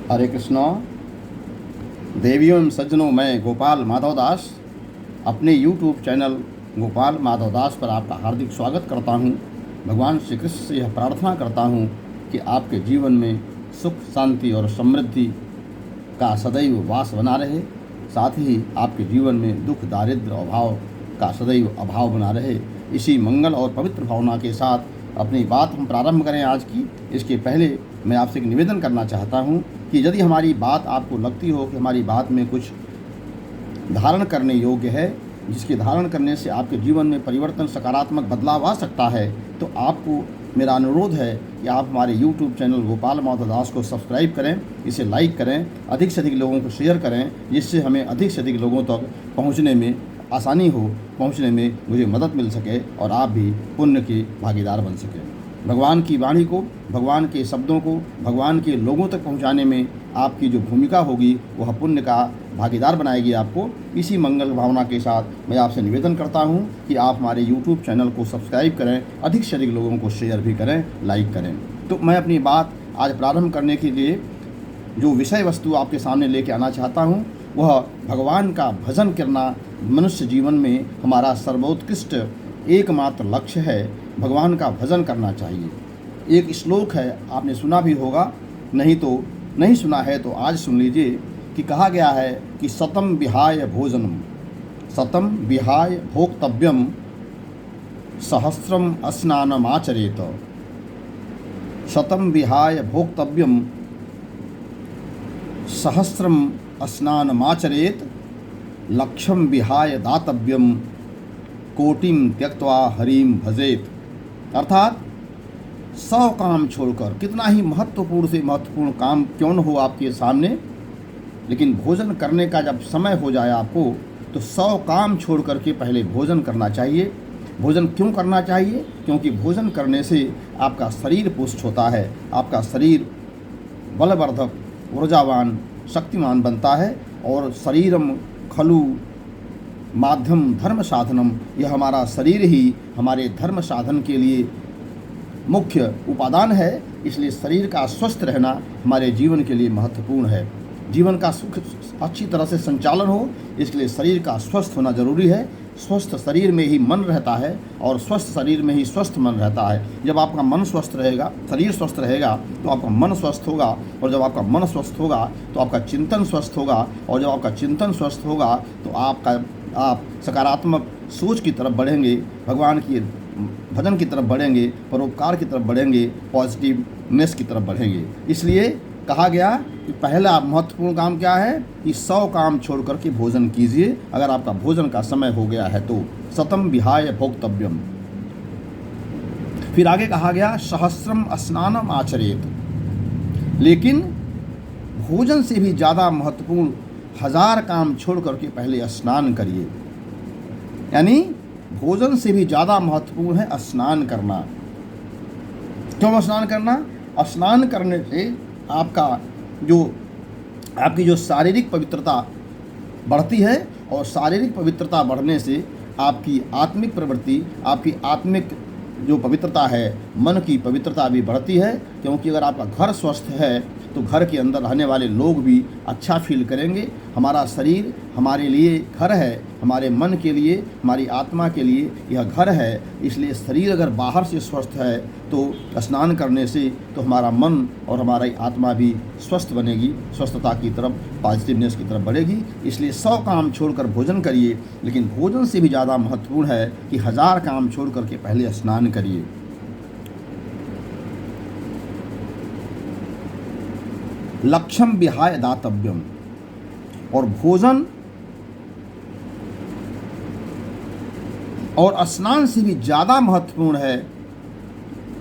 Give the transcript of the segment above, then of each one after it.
हरे कृष्णा। देवियों एवं सज्जनों, मैं गोपाल माधव दास अपने YouTube चैनल गोपाल माधव दास पर आपका हार्दिक स्वागत करता हूं। भगवान श्री कृष्ण से यह प्रार्थना करता हूं कि आपके जीवन में सुख, शांति और समृद्धि का सदैव वास बना रहे। साथ ही आपके जीवन में दुख, दारिद्र्य, अभाव का सदैव अभाव बना रहे। इसी मंगल और पवित्र भावना के साथ अपनी बात हम प्रारंभ करें आज की। इसके पहले मैं आपसे एक निवेदन करना चाहता हूं कि यदि हमारी बात आपको लगती हो कि हमारी बात में कुछ धारण करने योग्य है, जिसके धारण करने से आपके जीवन में परिवर्तन, सकारात्मक बदलाव आ सकता है, तो आपको मेरा अनुरोध है कि आप हमारे YouTube चैनल गोपाल माधव दास को सब्सक्राइब करें, इसे लाइक करें, अधिक से अधिक लोगों को शेयर करें, जिससे हमें अधिक से अधिक लोगों तक पहुंचने में आसानी हो, पहुंचने में मुझे मदद मिल सके और आप भी पुण्य के भागीदार बन सकें। भगवान की वाणी को, भगवान के शब्दों को भगवान के लोगों तक पहुंचाने में आपकी जो भूमिका होगी वह पुण्य का भागीदार बनाएगी आपको। इसी मंगल भावना के साथ मैं आपसे निवेदन करता हूं कि आप हमारे YouTube चैनल को सब्सक्राइब करें, अधिक से अधिक लोगों को शेयर भी करें, लाइक करें। तो मैं अपनी बात आज प्रारंभ करने के लिए जो विषय वस्तु आपके सामने लेके आना चाहता हूं, वह भगवान का भजन करना मनुष्य जीवन में हमारा सर्वोत्कृष्ट एकमात्र लक्ष्य है। भगवान का भजन करना चाहिए। एक श्लोक है, आपने सुना भी होगा, नहीं सुना है तो आज सुन लीजिए कि कहा गया है कि सतम विहाय भोजनम, सतम विहाय भोक्तव्यम, सहस्रम स्नानमाचरेत। शतम विहाय भोक्तव्यम, सहस्रम स्नानमाचरेत, लक्षम विहाय दातव्यम, कोटिम त्यक्त्वा हरिम भजेत। अर्थात 100 काम छोड़कर, कितना ही महत्वपूर्ण से महत्वपूर्ण काम क्यों न हो आपके सामने, लेकिन भोजन करने का जब समय हो जाए आपको, तो 100 काम छोड़ करके पहले भोजन करना चाहिए। भोजन क्यों करना चाहिए? क्योंकि भोजन करने से आपका शरीर पुष्ट होता है, आपका शरीर बलवर्धक, ऊर्जावान, शक्तिमान बनता है। और शरीरम खलु माध्यम धर्म साधनम, यह हमारा शरीर ही हमारे धर्म साधन के लिए मुख्य उपादान है। इसलिए शरीर का स्वस्थ रहना हमारे जीवन के लिए महत्वपूर्ण है। जीवन का सुख अच्छी तरह से संचालन हो, इसलिए शरीर का स्वस्थ होना जरूरी है। स्वस्थ शरीर में ही मन रहता है और स्वस्थ शरीर में ही स्वस्थ मन रहता है। जब आपका मन स्वस्थ रहेगा, शरीर स्वस्थ रहेगा, तो आपका मन स्वस्थ होगा, और जब आपका मन स्वस्थ होगा तो आपका चिंतन स्वस्थ होगा, और जब आपका चिंतन स्वस्थ होगा तो आप सकारात्मक सोच की तरफ बढ़ेंगे, भगवान की भजन की तरफ बढ़ेंगे, परोपकार की तरफ बढ़ेंगे, पॉजिटिवनेस की तरफ बढ़ेंगे। इसलिए कहा गया कि पहला महत्वपूर्ण काम क्या है कि 100 काम छोड़ करके भोजन कीजिए। अगर आपका भोजन का समय हो गया है तो सतम विहाय भोक्तव्यम। फिर आगे कहा गया सहस्रम स्नानम आचरेत। लेकिन भोजन से भी ज़्यादा महत्वपूर्ण 1000 काम छोड़ करके पहले स्नान करिए। यानी भोजन से भी ज़्यादा महत्वपूर्ण है स्नान करना। क्यों स्नान करना? स्नान करने से आपकी जो शारीरिक पवित्रता बढ़ती है, और शारीरिक पवित्रता बढ़ने से आपकी आत्मिक प्रवृत्ति, आपकी आत्मिक जो पवित्रता है, मन की पवित्रता भी बढ़ती है। क्योंकि अगर आपका घर स्वस्थ है तो घर के अंदर रहने वाले लोग भी अच्छा फील करेंगे। हमारा शरीर हमारे लिए घर है, हमारे मन के लिए, हमारी आत्मा के लिए यह घर है। इसलिए शरीर अगर बाहर से स्वस्थ है तो स्नान करने से तो हमारा मन और हमारी आत्मा भी स्वस्थ बनेगी, स्वस्थता की तरफ, पॉजिटिवनेस की तरफ बढ़ेगी। इसलिए 100 काम छोड़कर भोजन करिए, लेकिन भोजन से भी ज़्यादा महत्वपूर्ण है कि 1000 काम छोड़ करके पहले स्नान करिए। लक्ष्यम विहाय दातव्यम। और भोजन और स्नान से भी ज़्यादा महत्वपूर्ण है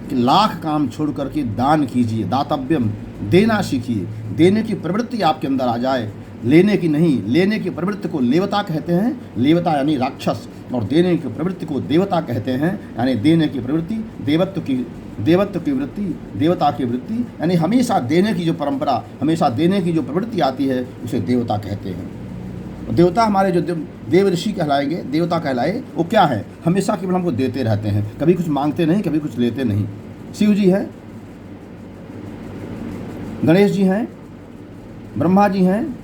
कि 1,00,000 काम छोड़ करके दान कीजिए। दातव्यम, देना सीखिए। देने की प्रवृत्ति आपके अंदर आ जाए, लेने की नहीं। लेने की प्रवृत्ति को लेवता कहते हैं, लेवता यानी राक्षस, और देने की प्रवृत्ति को देवता कहते हैं, यानी देने की प्रवृत्ति देवत्व की वृत्ति, देवता की वृत्ति। यानी हमेशा देने की जो परंपरा, हमेशा देने की जो प्रवृत्ति आती है, उसे देवता कहते हैं। देवता हमारे जो देव ऋषि कहलाएंगे, देवता कहलाए, वो क्या है? हमेशा केवल हमको देते रहते हैं, कभी कुछ मांगते नहीं, कभी कुछ लेते नहीं। शिव जी हैं, गणेश जी हैं, ब्रह्मा जी हैं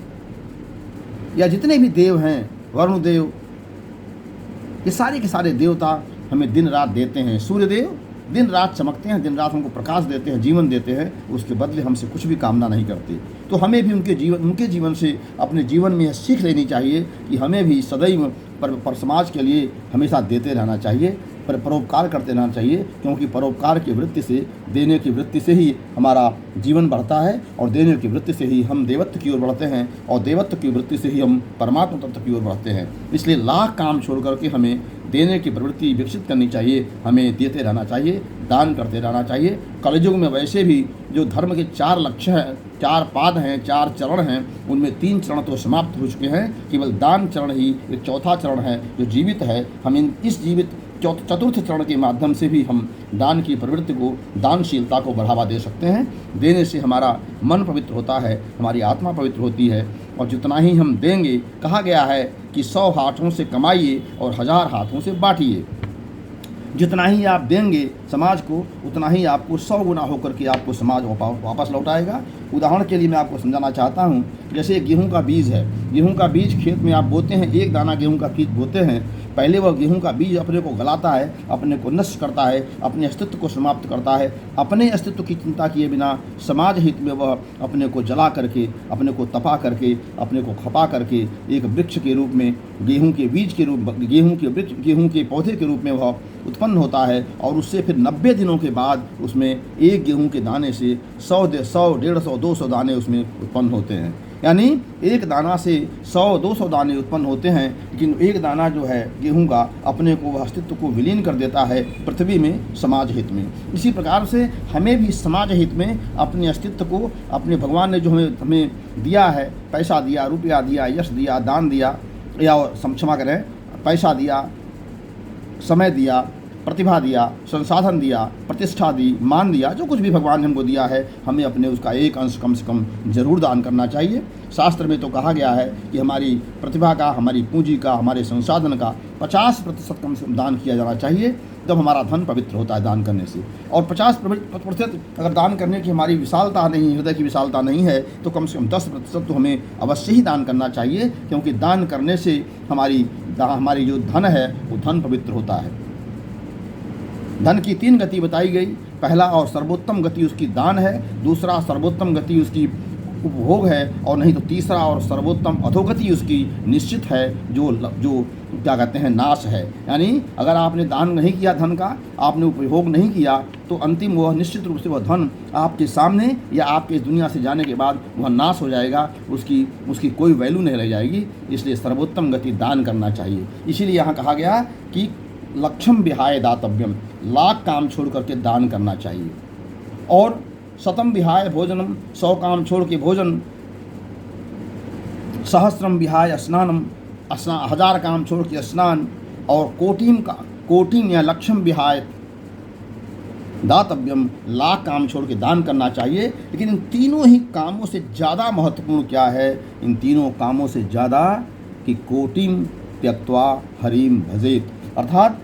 या जितने भी देव हैं, वरुण देव, ये सारे के सारे देवता हमें दिन रात देते हैं। सूर्य देव दिन रात चमकते हैं, दिन रात हमको प्रकाश देते हैं, जीवन देते हैं, उसके बदले हमसे कुछ भी कामना नहीं करते। तो हमें भी उनके जीवन से अपने जीवन में यह सीख लेनी चाहिए कि हमें भी सदैव पर समाज के लिए हमेशा देते रहना चाहिए, परोपकार करते रहना चाहिए, क्योंकि परोपकार की वृत्ति से, देने की वृत्ति से ही हमारा जीवन बढ़ता है और देने की वृत्ति से ही हम देवत्व की ओर बढ़ते हैं और देवत्व की वृत्ति से ही हम परमात्मा तत्व की ओर बढ़ते हैं। इसलिए लाख काम छोड़ करके हमें देने की प्रवृत्ति विकसित करनी चाहिए, हमें देते रहना चाहिए, दान करते रहना चाहिए। कलयुग में वैसे भी जो धर्म के 4 लक्ष्य हैं, 4 पाद हैं, 4 चरण हैं, उनमें 3 चरण तो समाप्त हो चुके हैं, केवल दान चरण ही एक चौथा चरण है जो जीवित है। हम इस जीवित चतुर्थ चरण के माध्यम से भी हम दान की प्रवृत्ति को, दानशीलता को बढ़ावा दे सकते हैं। देने से हमारा मन पवित्र होता है, हमारी आत्मा पवित्र होती है, और जितना ही हम देंगे, कहा गया है कि 100 हाथों से कमाइए और 1000 हाथों से बांटिए। जितना ही आप देंगे समाज को, उतना ही आपको 100 गुना होकर के आपको समाज वापस लौटाएगा। उदाहरण के लिए मैं आपको समझाना चाहता हूँ, जैसे गेहूं का बीज है, गेहूं का बीज खेत में आप बोते हैं, 1 दाना गेहूं का बीज बोते हैं, पहले वह गेहूं का बीज अपने को गलाता है, अपने को नष्ट करता है, अपने अस्तित्व को समाप्त करता है, अपने अस्तित्व की चिंता किए बिना समाज हित में वह अपने को जला करके, अपने को तपा करके, अपने को खपा करके एक वृक्ष के रूप में, गेहूं के बीज के रूप, गेहूं के पौधे के रूप में वह उत्पन्न होता है, और उससे फिर 90 दिनों के बाद उसमें एक गेहूं के दाने से 100, 150, 200 दाने उसमें उत्पन्न होते हैं। यानी एक दाना से 100, 200 दाने उत्पन्न होते हैं, लेकिन एक दाना जो है गेहूं का अपने को, अस्तित्व को विलीन कर देता है पृथ्वी में, समाज हित में। इसी प्रकार से हमें भी समाज हित में अपने अस्तित्व को, अपने भगवान ने जो हमें दिया है, पैसा दिया, रुपया दिया, यश दिया, दान दिया, या क्षमा करें, पैसा दिया, समय दिया, प्रतिभा दिया, संसाधन दिया, प्रतिष्ठा दी, मान दिया, जो कुछ भी भगवान ने हमको दिया है, हमें अपने उसका एक अंश कम से कम जरूर दान करना चाहिए। शास्त्र में तो कहा गया है कि हमारी प्रतिभा का, हमारी पूंजी का, हमारे संसाधन का 50% कम से कम दान किया जाना चाहिए, तब हमारा धन पवित्र होता है दान करने से। और 50% अगर दान करने की हमारी विशालता नहीं, हृदय की विशालता नहीं है, तो कम से कम 10% तो हमें अवश्य ही दान करना चाहिए, क्योंकि दान करने से हमारी जो धन है वो धन पवित्र होता है। धन की 3 गति बताई गई। पहला और सर्वोत्तम गति उसकी दान है, दूसरा सर्वोत्तम गति उसकी उपभोग है, और नहीं तो तीसरा और सर्वोत्तम अधोगति उसकी निश्चित है, जो क्या कहते हैं, नाश है। यानी अगर आपने दान नहीं किया धन का, आपने उपभोग नहीं किया, तो अंतिम वह निश्चित रूप से वह धन आपके सामने या आपके इस दुनिया से जाने के बाद वह नाश हो जाएगा, उसकी कोई वैल्यू नहीं रह जाएगी। इसलिए सर्वोत्तम गति दान करना चाहिए। इसीलिए यहाँ कहा गया कि लक्ष्यम विहाय दातव्यम, लाख काम छोड़ करके दान करना चाहिए। और शतम विहाय भोजनम, 100 काम छोड़ के भोजन, सहस्रम विहाय स्नानम, 1000 काम छोड़ के स्नान, और कोटिम या लक्ष्यम विहाय दातव्यम, लाख काम छोड़ के दान करना चाहिए। लेकिन इन तीनों ही कामों से ज़्यादा महत्वपूर्ण क्या है? इन तीनों कामों से ज़्यादा कि कोटिम त्यक्त्वा हरिम भजेत, अर्थात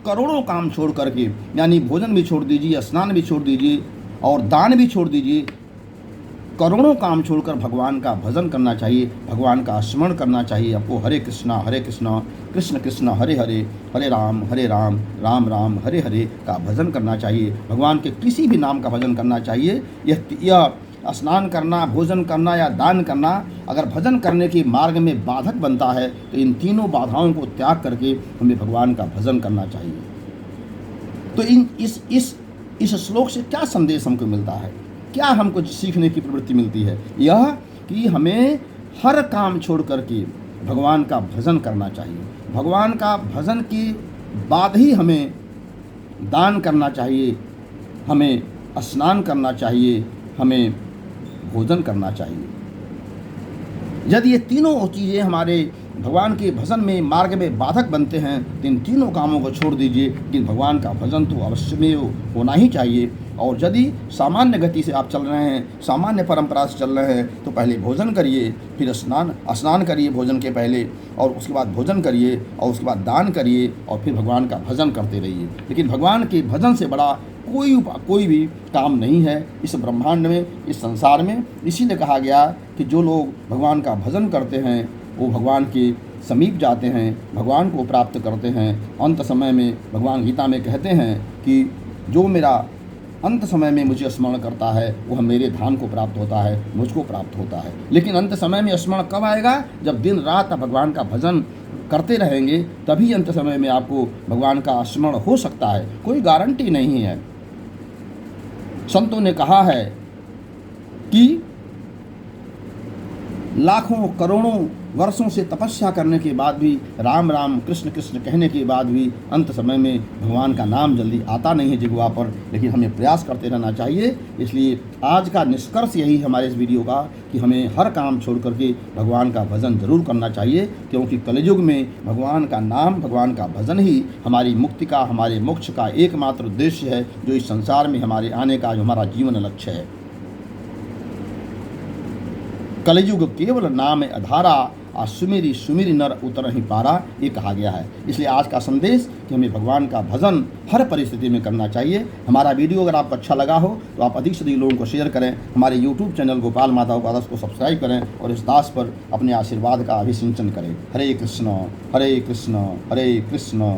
करोड़ों काम छोड़ करके, यानी भोजन भी छोड़ दीजिए, स्नान भी छोड़ दीजिए और दान भी छोड़ दीजिए, करोड़ों काम छोड़कर भगवान का भजन करना चाहिए, भगवान का स्मरण करना चाहिए। आपको हरे कृष्णा कृष्ण कृष्ण हरे हरे, हरे राम राम राम हरे हरे का भजन करना चाहिए। भगवान के किसी भी नाम का भजन करना चाहिए। यह स्नान करना, भोजन करना या दान करना अगर भजन करने के मार्ग में बाधक बनता है, तो इन तीनों बाधाओं को त्याग करके हमें भगवान का भजन करना चाहिए। तो इस श्लोक से क्या संदेश हमको मिलता है, क्या हमको सीखने की प्रवृत्ति मिलती है? यह कि हमें हर काम छोड़ करके भगवान का भजन करना चाहिए। भगवान का भजन के बाद ही हमें दान करना चाहिए, हमें स्नान करना चाहिए, हमें भोजन करना चाहिए। यदि ये तीनों चीज़ें हमारे भगवान के भजन में, मार्ग में बाधक बनते हैं, तो इन तीनों कामों को छोड़ दीजिए। लेकिन भगवान का भजन तो अवश्य में होना ही चाहिए। और यदि सामान्य गति से आप चल रहे हैं, सामान्य परंपरा से चल रहे हैं, तो पहले भोजन करिए, फिर स्नान करिए भोजन के पहले, और उसके बाद भोजन करिए, और उसके बाद दान करिए, और फिर भगवान का भजन करते रहिए। लेकिन भगवान के भजन से बड़ा कोई भी काम नहीं है इस ब्रह्मांड में, इस संसार में। इसीलिए कहा गया कि जो लोग भगवान का भजन करते हैं वो भगवान के समीप जाते हैं, भगवान को प्राप्त करते हैं। अंत समय में भगवान गीता में कहते हैं कि जो मेरा अंत समय में मुझे स्मरण करता है वह मेरे धाम को प्राप्त होता है, मुझको प्राप्त होता है। लेकिन अंत समय में स्मरण कब आएगा? जब दिन रात आप भगवान का भजन करते रहेंगे, तभी अंत समय में आपको भगवान का स्मरण हो सकता है। कोई गारंटी नहीं है। संतों ने कहा है कि लाखों करोड़ों वर्षों से तपस्या करने के बाद भी, राम राम कृष्ण कृष्ण कहने के बाद भी अंत समय में भगवान का नाम जल्दी आता नहीं है जिह्वा पर। लेकिन हमें प्रयास करते रहना चाहिए। इसलिए आज का निष्कर्ष यही है हमारे इस वीडियो का कि हमें हर काम छोड़ करके भगवान का भजन जरूर करना चाहिए, क्योंकि कलयुग में भगवान का नाम, भगवान का भजन ही हमारी मुक्ति का, हमारे मोक्ष का एकमात्र उद्देश्य है, जो इस संसार में हमारे आने का जो हमारा जीवन लक्ष्य है। कलयुग केवल नाम अधारा, आ सुमेरी सुमेरी नर उतर ही पारा, ये कहा गया है। इसलिए आज का संदेश कि हमें भगवान का भजन हर परिस्थिति में करना चाहिए। हमारा वीडियो अगर आपको अच्छा लगा हो तो आप अधिक से अधिक लोगों को शेयर करें। हमारे यूट्यूब चैनल गोपाल माधव दास को सब्सक्राइब करें और इस दास पर अपने आशीर्वाद का अभिसिंचन करें। हरे कृष्ण हरे कृष्ण हरे कृष्ण।